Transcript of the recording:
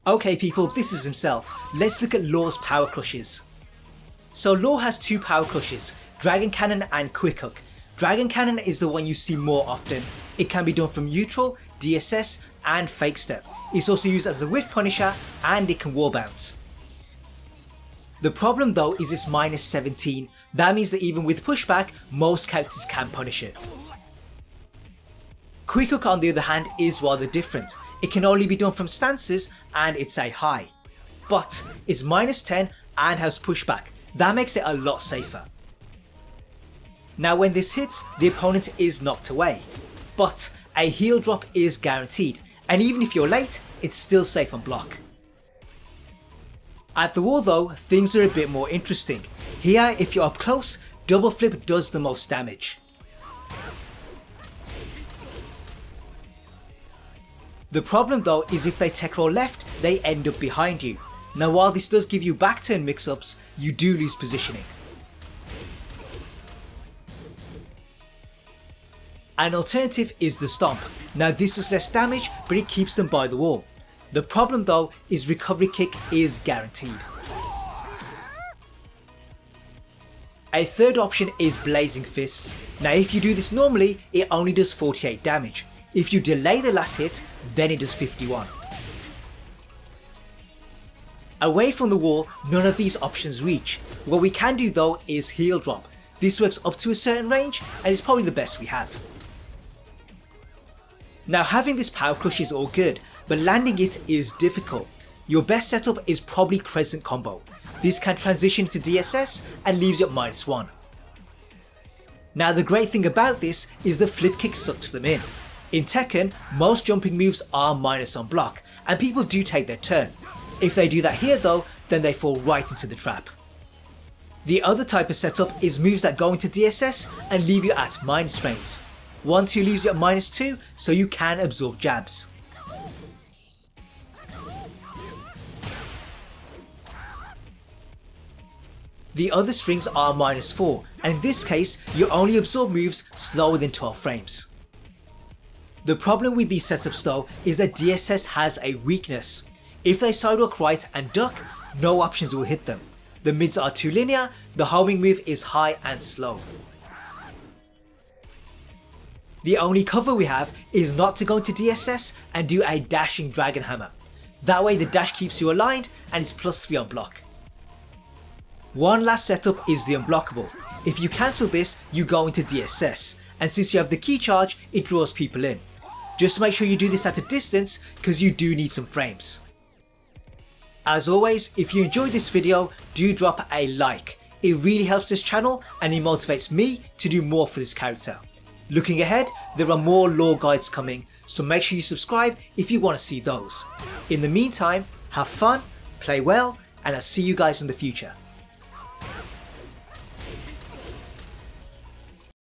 Okay people, this is himself. Let's look at Law's power crushes. So Law has two power crushes, Dragon Cannon and Quick Hook. Dragon Cannon is the one you see more often. It can be done from neutral, DSS and fake step. It's also used as a whiff punisher and it can wall bounce. The problem though is it's minus 17, that means that even with pushback, most characters can punish it. Quick Hook on the other hand is rather different. It can only be done from stances and it's a high. But it's minus 10 and has pushback, that makes it a lot safer. Now when this hits, the opponent is knocked away, but a heal drop is guaranteed, and even if you're late, it's still safe on block. At the wall though, things are a bit more interesting. Here if you're up close, double flip does the most damage. The problem though is if they tech roll left, they end up behind you. Now while this does give you back turn mix ups, you do lose positioning. An alternative is the stomp. Now this is less damage but it keeps them by the wall. The problem though is recovery kick is guaranteed. A third option is Blazing Fists. Now if you do this normally, it only does 48 damage. If you delay the last hit, then it does 51. Away from the wall, none of these options reach. What we can do though is heal drop. This works up to a certain range and is probably the best we have. Now having this power crush is all good, but landing it is difficult. Your best setup is probably Crescent combo. This can transition to DSS and leaves you at -1. Now the great thing about this is the flip kick sucks them in. In Tekken, most jumping moves are minus on block, and people do take their turn. If they do that here though, then they fall right into the trap. The other type of setup is moves that go into DSS and leave you at minus frames. 1-2 leaves you at -2, so you can absorb jabs. The other strings are -4, and in this case you only absorb moves slower than 12 frames. The problem with these setups though is that DSS has a weakness. If they sidewalk right and duck, no options will hit them. The mids are too linear, the homing move is high and slow. The only cover we have is not to go into DSS and do a dashing dragon hammer. That way the dash keeps you aligned and is +3 on block. One last setup is the unblockable. If you cancel this, you go into DSS, and since you have the key charge, it draws people in. Just make sure you do this at a distance because you do need some frames. As always, if you enjoyed this video, do drop a like. It really helps this channel and it motivates me to do more for this character. Looking ahead, there are more lore guides coming, so make sure you subscribe if you want to see those. In the meantime, have fun, play well, and I'll see you guys in the future.